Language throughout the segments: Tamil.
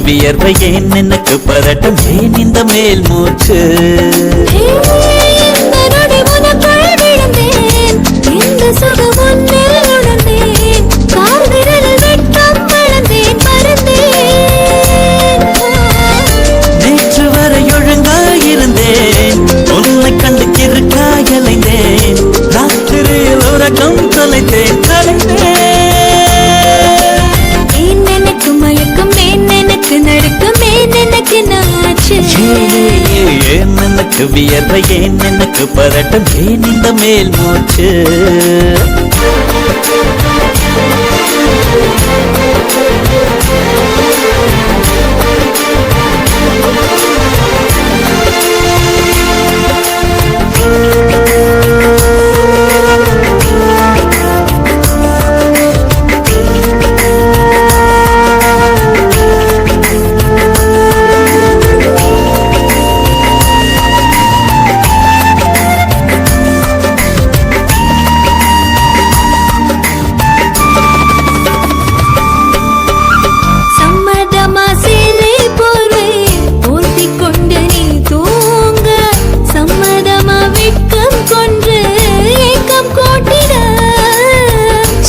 வியர்வை ஏன் எனக்கு பதட்டம் ஏன் இந்த மேல் மூச்சு நேற்று வரை ஒழுங்காயிருந்தேன் உன்னை கண்டு கிறுக்காயலைந்தேன் ராத்திரியில் உறக்கம் தொலைத்தேன் எனக்கு வியர்வை ஏன் எனக்கு பதட்டம் ஏன் இந்த மேல் மூச்சு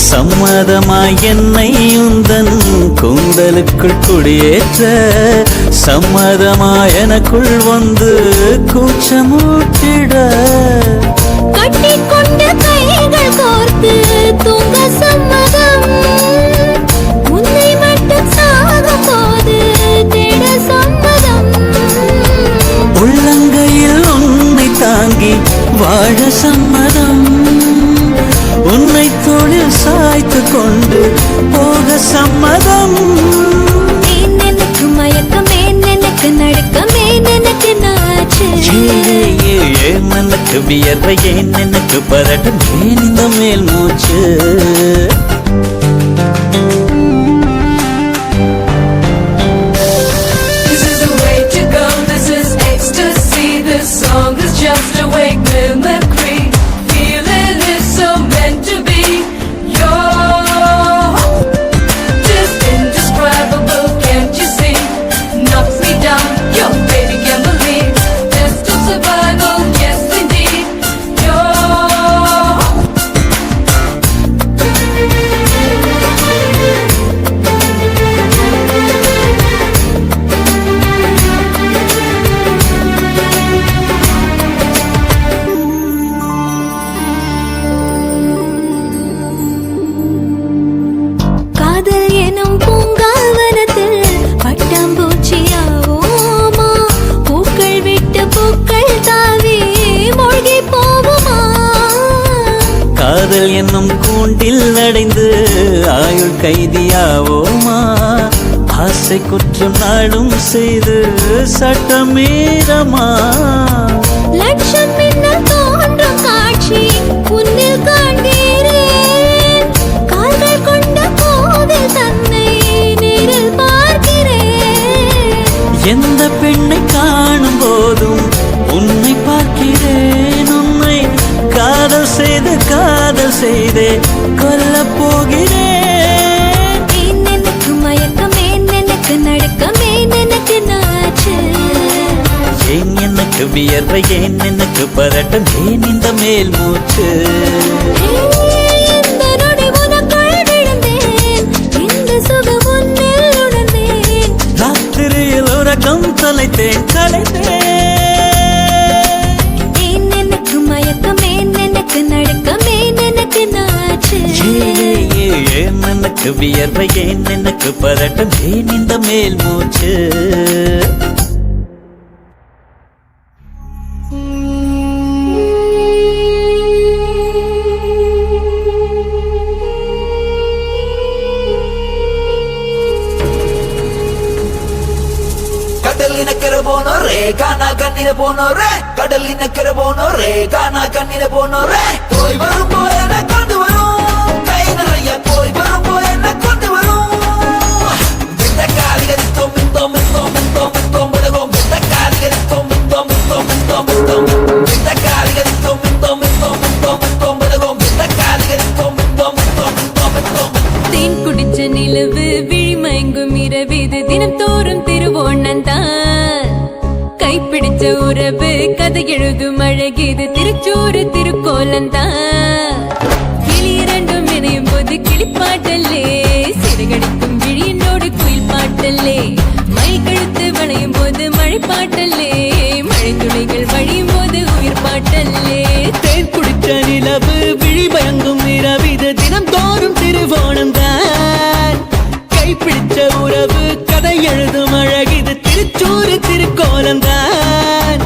சம்மதமாய் என்னை உந்தன் கூந்தலுக்குள் குடியேற்ற சம்மதமாய் எனக்குள் வந்து கூச்சமூட்டிட கட்டிக்கொண்ட கைகள் கோர்த்து தூங்க சம்மதம் உன்னை மட்டும் சாகும் போது தேட சம்மதம் உள்ளங்கையில் உன்னை தாங்கி வாழ சம்மதம் உன்னை தோளில் சாய்த்து கொண்டு போக சம்மதம் எனக்கு மயக்கம் எனக்கு நடுக்கம் எனக்கு நாச்சு ஏன் எனக்கு வியர்வை ஏன் எனக்கு பதட்டம் ஏன் இந்த மேல் மூச்சு This is the way to go, this is ecstasy. This song is just a wake mimicry. Feeling is so meant to be. You're just indescribable, can't you see? Knocks me down, your baby can't believe. Just a survival, yes indeed. காதல் எனும் பூங்காவனத்தில் பட்டாம்பூச்சியாவோமா பூக்கள் விட்டு பூக்கள் தாவி மூழ்கி போவோமா காதல் என்னும் கூண்டில் அடைந்து ஆயுள் கைதியாவோமா ஆசை குற்றம் நாடும் செய்து சட்டமீறமா லட்சம் மின்னல் தோன்றும் காட்சி உன்னில் காண்கிறேன் கால்கள் கொண்ட கோவில் தன்னை நேரில் பார்க்கிறேன் எந்த பெண்ணை காணும் போதும் உன்னை பார்க்கிறேன் உன்னை காதல் செய்தே கொல்ல போகிறேன் எனக்கு மயக்கம் எனக்கு நடுக்கம் எனக்கு நாச்சு ஏன் எனக்கு வியர்வை ஏன் எனக்கு பதட்டம் ஏன் இந்த மேல் மூச்சு இந்த நொடி உனக்குள் விழுந்தேன் இந்த சுகம் உன்னில் உணர்ந்தேன் ராத்திரியில் உறக்கம் தொலைத்தேன் கலைத்தேன் எனக்கு மயக்கம் எனக்கு நடுக்கம் எனக்கு நாச்சு ஏன் எனக்கு வியர்வை ஏன் எனக்கு பதட்டம் ஏன் இந்த மேல் மூச்சு கடலினக்கரை போனோரே காணா கண்ணில போனோரே கடலினக்கரை போனோரே காணா கண்ணில போனோரே போய் வரும் போய் என்ன கொண்டு வரும் கை நிறைய போய் வரும் போய் என்ன கொண்டு வரும் இந்த காலிகரித்தோம் மிந்தோம் மிந்தோம் மிந்தோம் மிந்தோம் விலகும் இந்த காலிகரித்தோம் மிந்தோம் மிந்தோம் மிந்தோம் மிந்தோம் இந்த காலிகரித்தோம் மிந்தோம் மிந்தோம் மிந்தோம் மிந்தோம் விலகும் இந்த காலிகரித்தோம் மிந்தோம் மிந்தோம் மிந்தோம் மிந்தோம் தேன் குடிச்ச நிலவு விழிமயங்கும் இரவிது தினம் தினம் தோறும் திருவோணந்தான் கைப்பிடிச்ச உறவு கதை எழுதும் அழகிது திருச்சூறு திருக்கோலந்தான் கிளி இரண்டும் இணையும் போது கிளிப்பாட்டல்லே சிறகடிக்கும் விழியினோடு குயில் பாட்டல்லே மயில் கழுத்து வளையும் போது மழை பாட்டல்லே மழை துளிகள் வழியும் போது உயிர் பாட்டல்லே தேன் குடித்த நிலவு விழி பயங்கும் நிறவிது தினம் தோறும் திருவோணம்தான் கைப்பிடிச்ச உறவு கதை எழுதும் அழகிது திருச்சூறு திருக்கோலம்தான்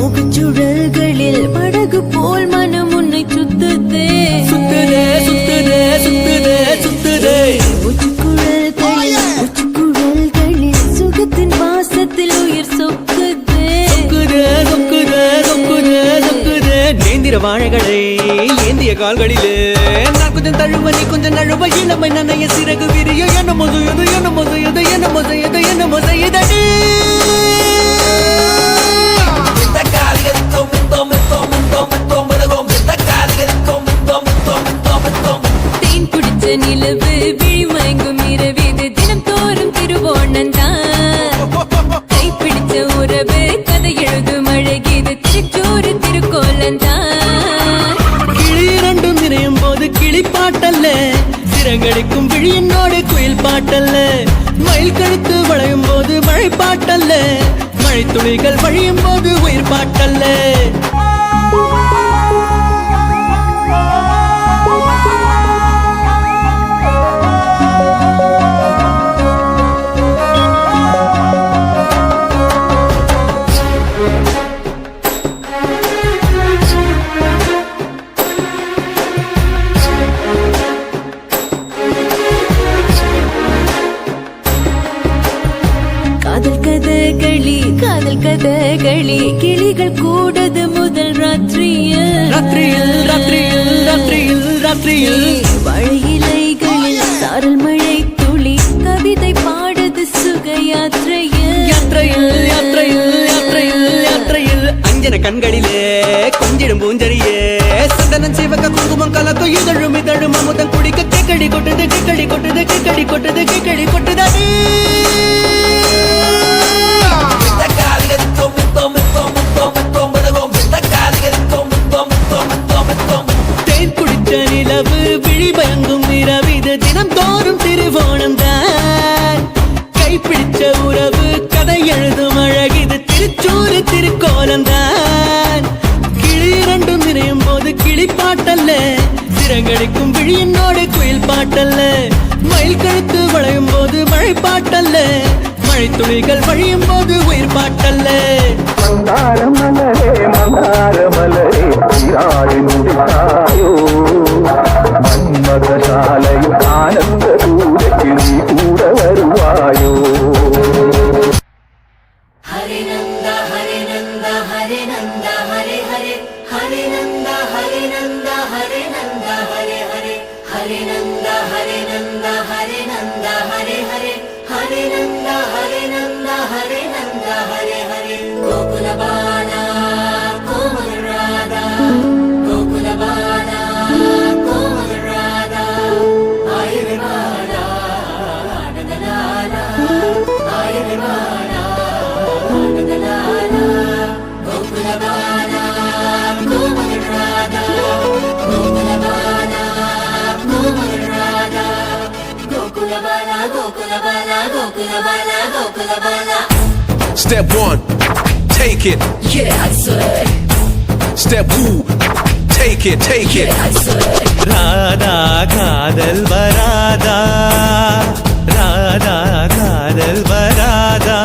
முகச்சுழல்களில் படகு போல் மனம் உன்னை சுத்துதே சுத்துதே சுத்துதே சுத்துதே சுத்துதே உச்சுக்குழல்களில் சுகத்தின் வாசத்தில் உயிர் சொக்குதே சொக்குதே சொக்குதே சொக்குதே சொக்குதே நேந்திர வாழைகளை ஏந்திய கால்களிலே நான் கொஞ்சம் தழுவ நீ கொஞ்சம் நழுவ இளமை நனைய சிறகு விரிய என்ன மொசையது என்ன மொசையது என்ன மொசையது என்ன மொசையதடி தேன் குடிச்ச நிலவு விழி மயங்கும் இரவிது தினம் தோறும் திருவோணந்தான் கைப்பிடிச்ச உறவு கதை எழுதும் அழகிது திருச்சூறு திருக்கோலந்தான் கிளி இரண்டும் இணையும் போது கிளி பாட்டல்ல சிறகடிக்கும் விழியினோடு குயில் பாட்டல்ல மயில் கழுத்து வளையும் போது மழை பாட்டல்ல மழை துளிகள் வழியும் போது உயிர் பாட்டல்ல காதல் கதகளி கிளிகள் கூடது முதல் ராத்திரியில் ராத்திரியில் ராத்திரியில் ராத்திரியில் ராத்திரியில் வழியிலைகளில் சாரல் மழை துளி கவிதை பாடுது சுக யாத்திரையில் யாத்திரையில் யாத்திரையில் யாத்திரையில் யாத்திரையில் அஞ்சன கண்களிலே கொஞ்சிடும் பூஞ்சரியே சந்தனம் சிவக்க குங்குமம் கலக்கும் இதழும் இதழும் அமுதம் குடிக்க கேக்கடி கொட்டுது கேக்கடி கொட்டுது கேக்கடி கொட்டுது கேக்கடி கொட்டுதடி தேன் குடிச்ச நிலவு விழி பயங்கும் நிறவிது தினம் தோறும் திருவோணம்தான் கைப்பிடிச்ச உறவு கதை எழுதும் அழகிது திருச்சூறு திருக்கோலம்தான் கிளி இரண்டும் இணையும் போது கிளி பாட்டல்ல சிறகடிக்கும் விழியினோடு குயில் பாட்டல்ல மயில் கழுத்து வளையும் போது மழை பாட்டல்ல மழை துளிகள் வழியும் போது உயிர் பாட்டல்ல மந்தார மலரே நீராடி முடித்தாயோ மன்மதசாலையில் ஆனந்த தூரத்தில் நீ கூட வருவாயோ Hare Nanda, Hare Nanda, Hare Nanda, Hare Hare, Hare Nanda, Hare Nanda, Hare Nanda, Hare Hare, Hare Nanda, Hare Nanda, Hare Nanda, Hare Hare, Hare Nanda, Hare Nanda, Hare Nanda, Hare Hare. Gokula Bala, Komal Radha, Gokula Bala, Komal Radha, Ayare Bala, Nandanala, Ayare Bala. Gokula Bala, Komal Radha, Gokula Bala, Komal Radha, Gokula Bala, Gokula Bala, Gokula Bala, Gokula Bala. Step one, take it. Yeah, I say. Step two, take it, take it. Yeah, I say. Radha காதல் வராதா ராதா காதல் வராதா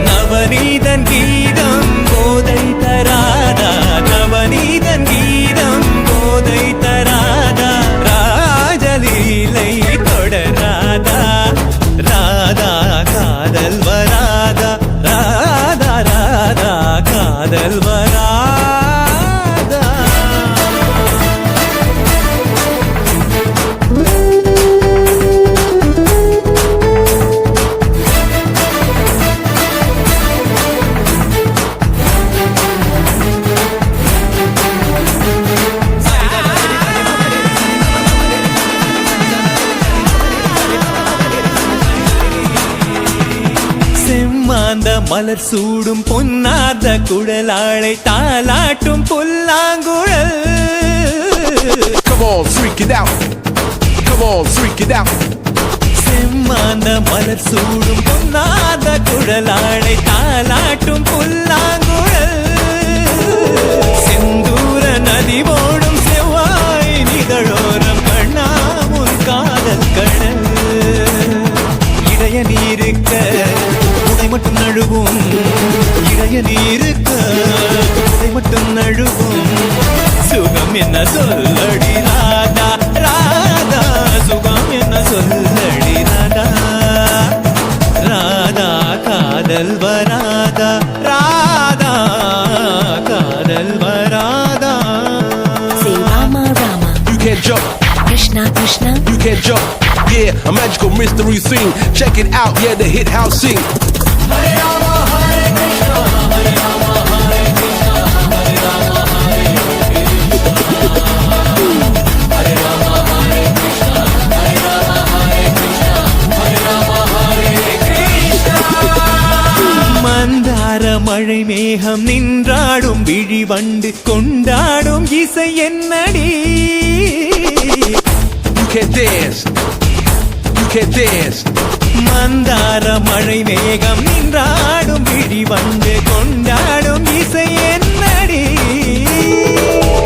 நவநீதன் கீதம் போதை தராதா நவநீதன் கீதம் போதை தராதா ராஜலீலை தொடராதா ராதா காதல் வராதா ராதா காதல் வராதா செம்மாந்த மலர் சூடும் பொன்னார்ந்த குழலாளை தாலாட்டும் புல்லாங்குழல் Come on, freak it out. Come on, freak it out. செம்மாந்த மலர் சூடும் பொன்னார்ந்த குழலாளை தாலாட்டும் புல்லாங்குழல் செந்தூர நதி ஓடும் செவ்வாய் நிதழோரம் கண்ணாமுன் காதல் கடல் இடைய நீருக்க உடை மட்டும் நழுவும் இடைய நீருக்க உடை மட்டும் நழுவும் சுகம் என்ன சொல்லடி ராதா ராதா சுகம் என்ன சொல்லடி ராதா ராதா காதல் வராதா ராதா காதல் வராதா Say Rama Rama, You can't jump, Krishna Krishna. you can't jump. Yeah, a magical mystery scene. Check it out, yeah, the hit house sing. மந்தார மழை மேகம் நின்றாடும் விழிவண்டு கொண்டாடும் இசை என்னடி You can't dance, you can't dance. மந்தார மழை மேகம் நின்றாடும் விழிவண்டு கொண்டாடும் இசை என்னடி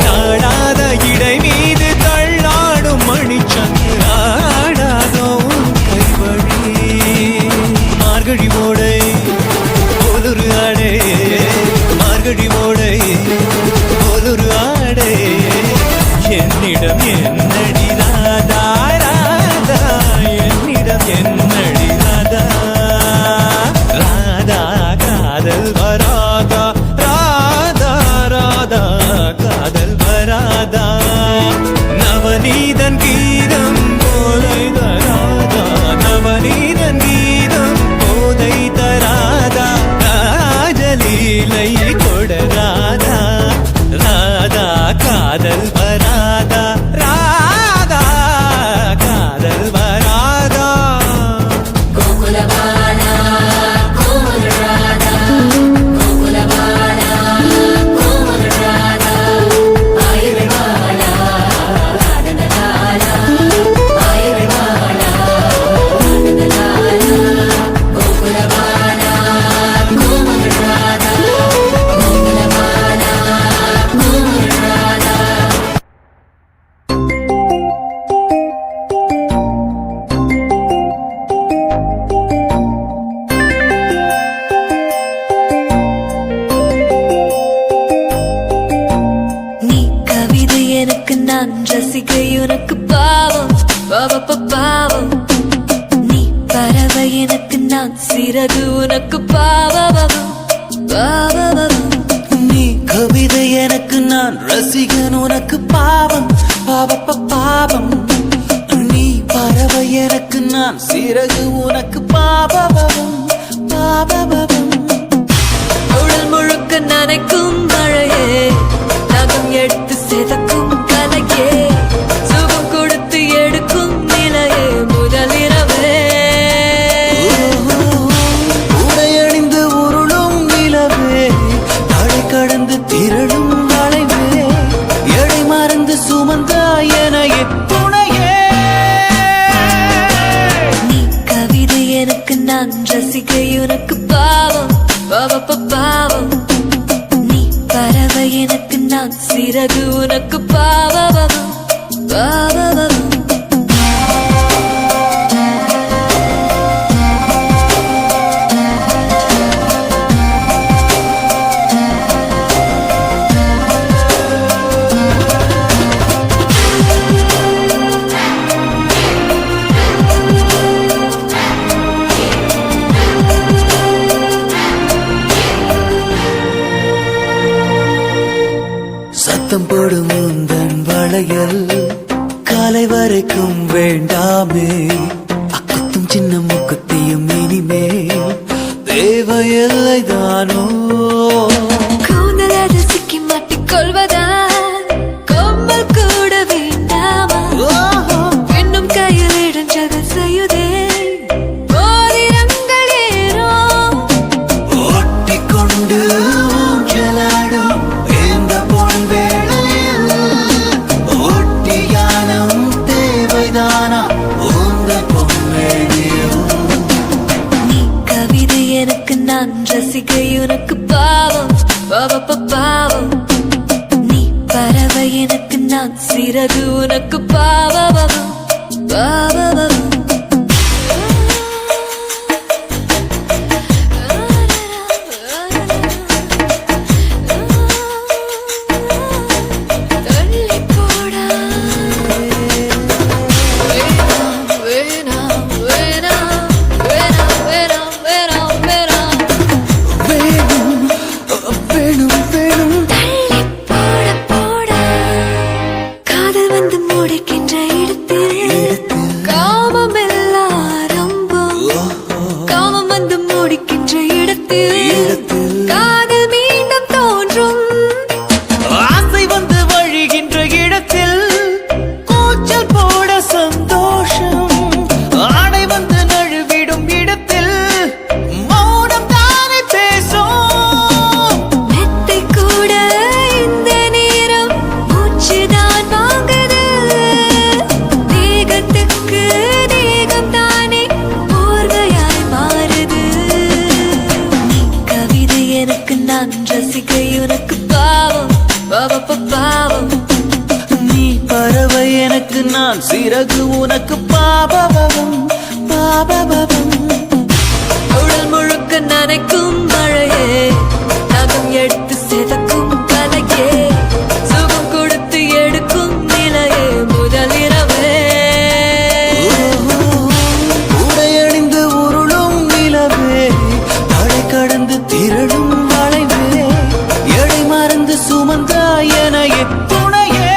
நாடாத இடை மீது தள்ளாடும் மணிச்சங்கு ஆடாதோ உன் கைவழி மார்கழி ஓடை போலொரு ஆடை மார்கழி ஓடை போலொரு ஆடை என்னிடம் என்னடி ராதா ராதா என்னிடம் என்னடி ராதா ராதா காதல் வராதா ராதா ராதா காதல் வராதா நவநீதன் கீதம் போதை தராதா நவநீதன் கீதம் போதை தராதா ராஜலீலை கொடராதா ராதா காதல் வராதா ராதா காதல் வராதா Gokulabala, Gokulrada, Gokulabala, Gokulrada, Ayurvada, Adandala, Ayurvada, Adandala, Gokulabala, Gokulrada, Gokulabala, Gokulrada. நீ கவிதை எனக்கு நான் ரசிகை உனக்கு பாவம் பாவம் நீ பறவை எனக்கு நான் சிறகு உனக்கு பாவம் நீ கவிதை எனக்கு நான் ரசிகன் உனக்கு பாவம் பாவம் நீ பறவை எனக்கு நான் சிறகு உனக்கு பாவம் உடல் முழுக்க நனைக்கும் மழையே நகம் எடுத்து செதக்கும் கலையே சுகம் கொடுத்து எடுக்கும் நிலையே முதலிரவே உடையணிந்து உருளும் நிலவே தடை கடந்து திரளும் வளைவே எடை மறந்து சுமந்த எனையே துணையே நீ கவிதை எனக்கு நான் ரசிகை உனக்கு பாவம் பாவம் நீ பறவை எனக்கு நான் சிறகு உனக்கு பாவம் சத்தம் போடும் உந்தன் வளையல் காலை வரைக்கும் வேண்டாமே அக்குத்தும் சின்ன முக்குத்தியும் இனிமேல் தேவையில்லை தானோ கூந்தலாத சிக்கி மாட்டிக்கொள்வதால் கொம்மல் கூட வேண்டாமா பெண்ணும் கையில் இடைஞ்சல் செய்யுதே மோதிரங்கள் ஏறோ ஒட்டிக்கொண்டு ஊஞ்சலாடும் இந்த பொன் வேளையில் ஒட்டியானம் தேவைதானா உந்த பொன்மேனியில் நீ கவிதை எனக்கு நான் ரசிகை உனக்கு பாவம் பாவம் நீ பறவை எனக்கு நான் சிறகு உனக்கு பாவம் தள்ளி போடா வேணாம் வேணாம் வேணாம் வேணாம் வேணாம் வேணாம் வேணும் வேணும் வேணும் தள்ளி போட போடா காதல் வந்து முடிக்கின்ற இடத்தில் காமம் எல்லாம் ஆரம்பம் காமம் வந்து முடிக்கின்ற இடத்தில் காதல் மீண்டும் தோன்றும் ஆசை வந்து வழிகின்ற இடத்தில் கூச்சல் போட சந்தோஷம் ஆடை வந்து நழுவிடும் இடத்தில் மௌனம் தானே பேசும் மெத்தை கூட இந்த நேரம் மூச்சுதான் வாங்குது தேகத்துக்கு தேகம் தானே போர்வையாய் மாறுது நீ கவிதை எனக்கு நான் ரசிகை உனக்கு பாவம் பாவம் நீ பறவை எனக்கு நான் சிறகு உனக்கு பாபபவம் பாபபவம் உடல் முழுக்க நனைக்கும் மழையே நகம் எடுத்து செதுக்கும் கலையே சுகம் கொடுத்து எடுக்கும் நிலையே முதலிரவே உடையணிந்து உருளும் நிலவே தடை கடந்து திரளும் வளைவே எடை மறந்து சுமந்தாய் என துணையே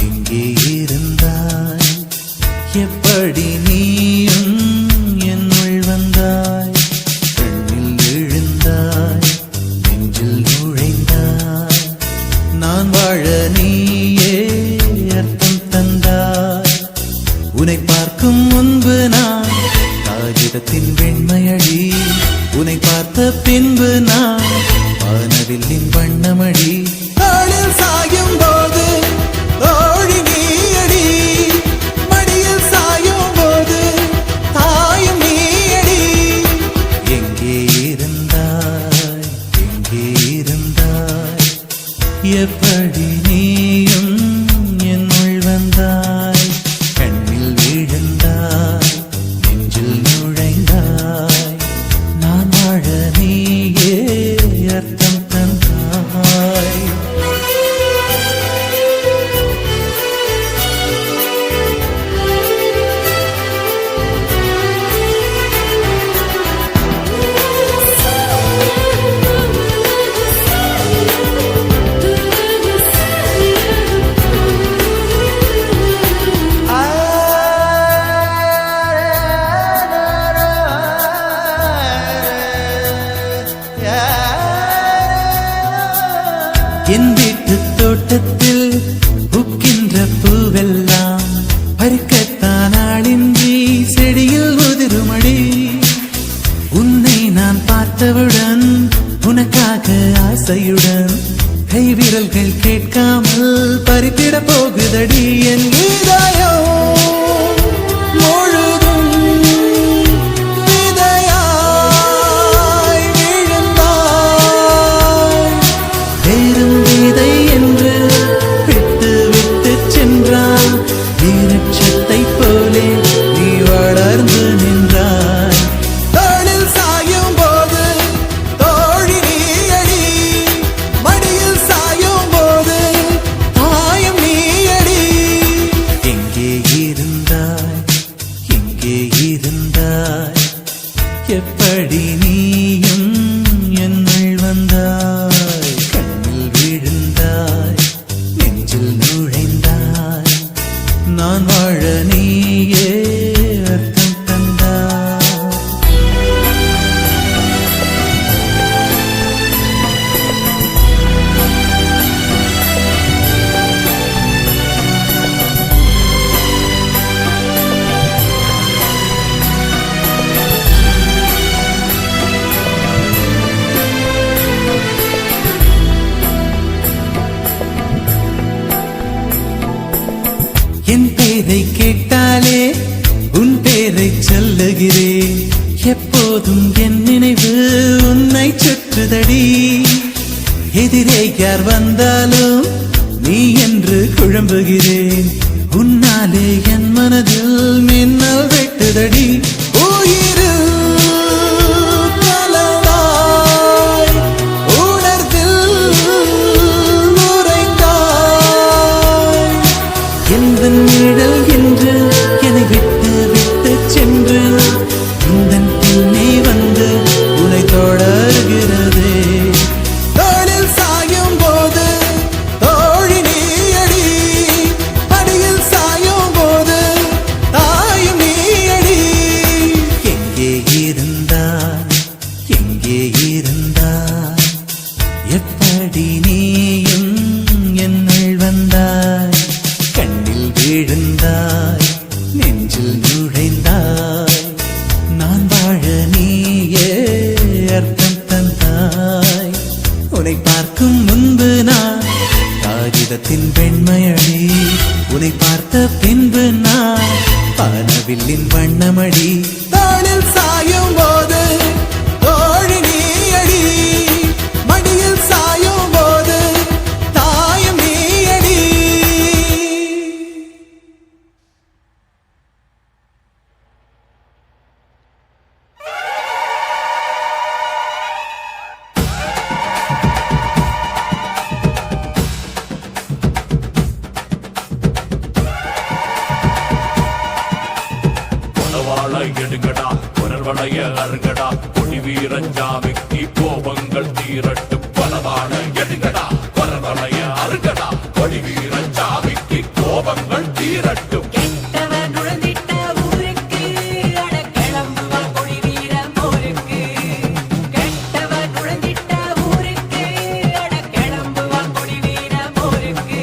எங்கே இருந்தாய் எப்படி நீயும் என்னுள் வந்தாய் கண்ணில் விழுந்தாய் நெஞ்சில் நுழைந்தாய் நான் வாழ நீயே அர்த்தம் தந்தாய் உன்னை பார்க்கும் முன்பு நான் காகிதத்தின் வெண்மையடி உன்னை பார்த்த பின்பு நான் வானவில்லின் வண்ணமடி ஆளில் சாயும் போது ஓடி நீயடி மடியில் சாயும் போது தாயும் நீயடி எங்கே இருந்தாய் எப்படி நீயும் என்னுள் வந்தாய் கண்ணில் விழுந்தாய் நெஞ்சில் நுழைந்தாய் நான் வாழ நீயே அர்த்தம் தந்தாய் என் வீட்டு தோட்டத்தில் பூக்கின்ற பூவெல்லாம் பறிக்கத்தான் ஆளின்றி செடியில் உதிருமடி உன்னை நான் பார்த்தவுடன் உனக்காக ஆசையுடன் கைவிரல்கள் கேட்காமல் பறித்திட போகுதடி என் இதயம் முழுதும் விதையாய் நீயே அர்த்தம் தந்தாய். என் பேரை கேட்டாலே உன் பேரை சொல்லுகிறேன். எப்போதும் என் நினைவு உன்னை சுற்றுதடி. எதிரே யார் வந்தாலும் நீ என்று குழம்புகிறேன். உன்னாலே என் மனதில் மின்னல் வெட்டுதடி. உயிரில் கலந்தாய், உணர்வில் உறைந்தாய். எந்த நிழல் என்று என்னை விட்டு விட்டு சென்று இந்த பின்னே வந்து உன்னை தொடர்கிறது. தோளில் சாயும் போது தோழி நீயடி, அடியில் சாயும் போது தாயும் நீயடி. எங்கே இருந்தாய், எங்கே இருந்தாய், எப்படி நீயும் என்னுள் வந்தாய். கண்ணில் விழுந்தாய், நெஞ்சில் நுழைந்தாய். நான் வாழ நீயே அர்த்தம் தந்தாய். உன்னை பார்க்கும் முன்பு நான் காகிதத்தின் வெண்மையடி. உன்னை பார்த்த பின்பு நான் வானவில்லின் வண்ணமடி. தாளில் சாயும் போது தோழி நீயடி, மடியில் சாயும் போது தாயும் நீயடி. வாழ எடுங்கடா குரல்வளைய அருங்கடா கொடி வீரஞ்சாமிக்கு கோபங்கள் தீரட்டும். பலவாழ எடுங்கடா குரல்வளைய அருங்கடா கொடி வீரஞ்சாமிக்கு கோபங்கள் தீரட்டும். கெட்டவர் நுழைந்திட்ட ஊருக்கு அட கிளம்புவா கொடி வீரம் ஊருக்கு. கெட்டவர் நுழைந்திட்ட ஊருக்கு அட கிளம்புவா கொடி வீரம் ஊருக்கு.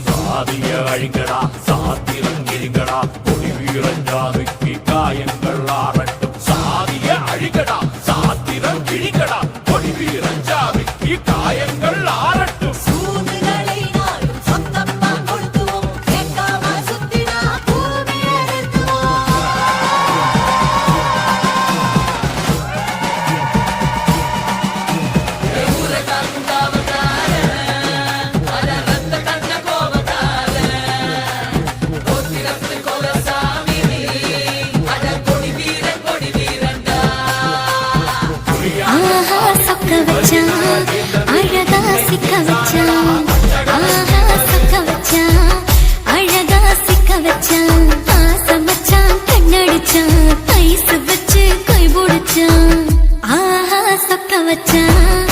சாதிய அழிங்கடா சாத்திரம் இருங்கடா கொடி வீரஞ்சாமிக்கு காயங்கள் ஆறட்டும். சாதிய அழிங்கடா சாத்திரம் இழிங்கடா கொடி வீரஞ்சாமிக்கு காயங்கள் ஆறட்டும். சூதுகளை நாளும் சொந்தமா கொளுத்துவோம். கேட்காம சுத்தினா பூமியை நிறுத்துவோம். ஆஹா சொக்க வச்சான், அழகா சிக்க வச்சான். ஆஹா சொக்க வச்சான், அழகா சிக்க வச்சான். ஆசை மச்சான் கண்ணடிச்சான், ஐஸ் வச்சு கை பிடிச்சான். ஆஹா சொக்க வச்சான்,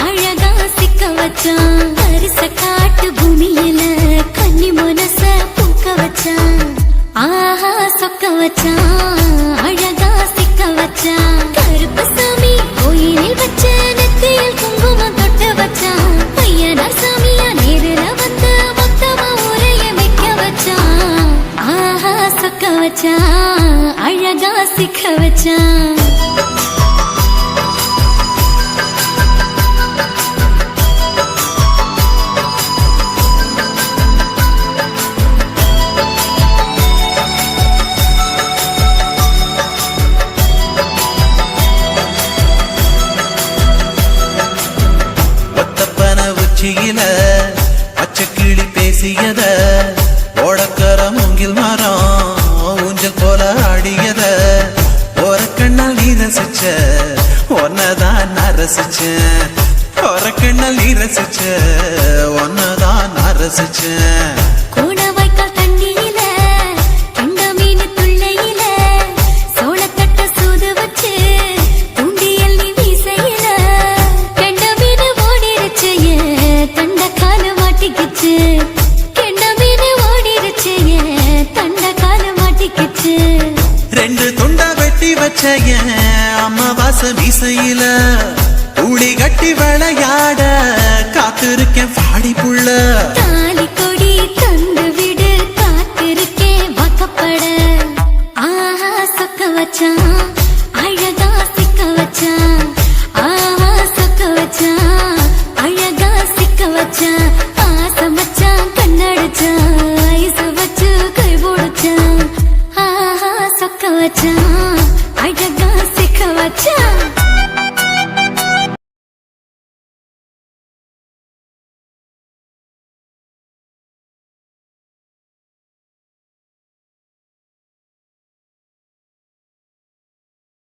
அழகா சிக்க வச்சான். அரிச காட்டு பூமியில கன்னி மனச பூக்க வச்சான். ஆஹா சொக்க வச்சான், அழகா சிக்க வச்சான். கருப்பசாமி கோயிலில் வச்ச நெத்தியில் குங்குமம் தொட்டு வச்சான். பையனா சாமியா நேரில வந்து மொத்தமா உரைய வைக்க வச்சான். ஆஹா சொக்க வச்சான், அழகா சிக்க வச்சான். ஒத்தப்பன உச்சியில பச்சைக்கிளி பேசியத, ஓடக்கர மூங்கில் மரம் ஊஞ்சல் போல ஆடியத, ஓரக்கண்ணால் நீ ரசிச்ச ஒன்னதான் நான் ரசிச்சேன். ஓரக்கண்ணால் நீ ரசிச்ச ஒன்னதான் நான் ரசிச்சேன். கூட வாய்க்கால் தண்ணியில கெண்ட மீன் துள்ளையில சோளத்தட்ட சூது வச்சு தூண்டியல் நீ வீசையில கெண்ட மீன் ஓடிருச்சு, தண்ட கால மாட்டிக்கிச்சு. கெண்ட மீன் ஓடிருச்சு, தண்ட கால மாட்டிக்கிச்சு. என் அம்மாவாசை மீசையில துளி கட்டி விளையாட காத்திருக்கேன் பாடி புள்ள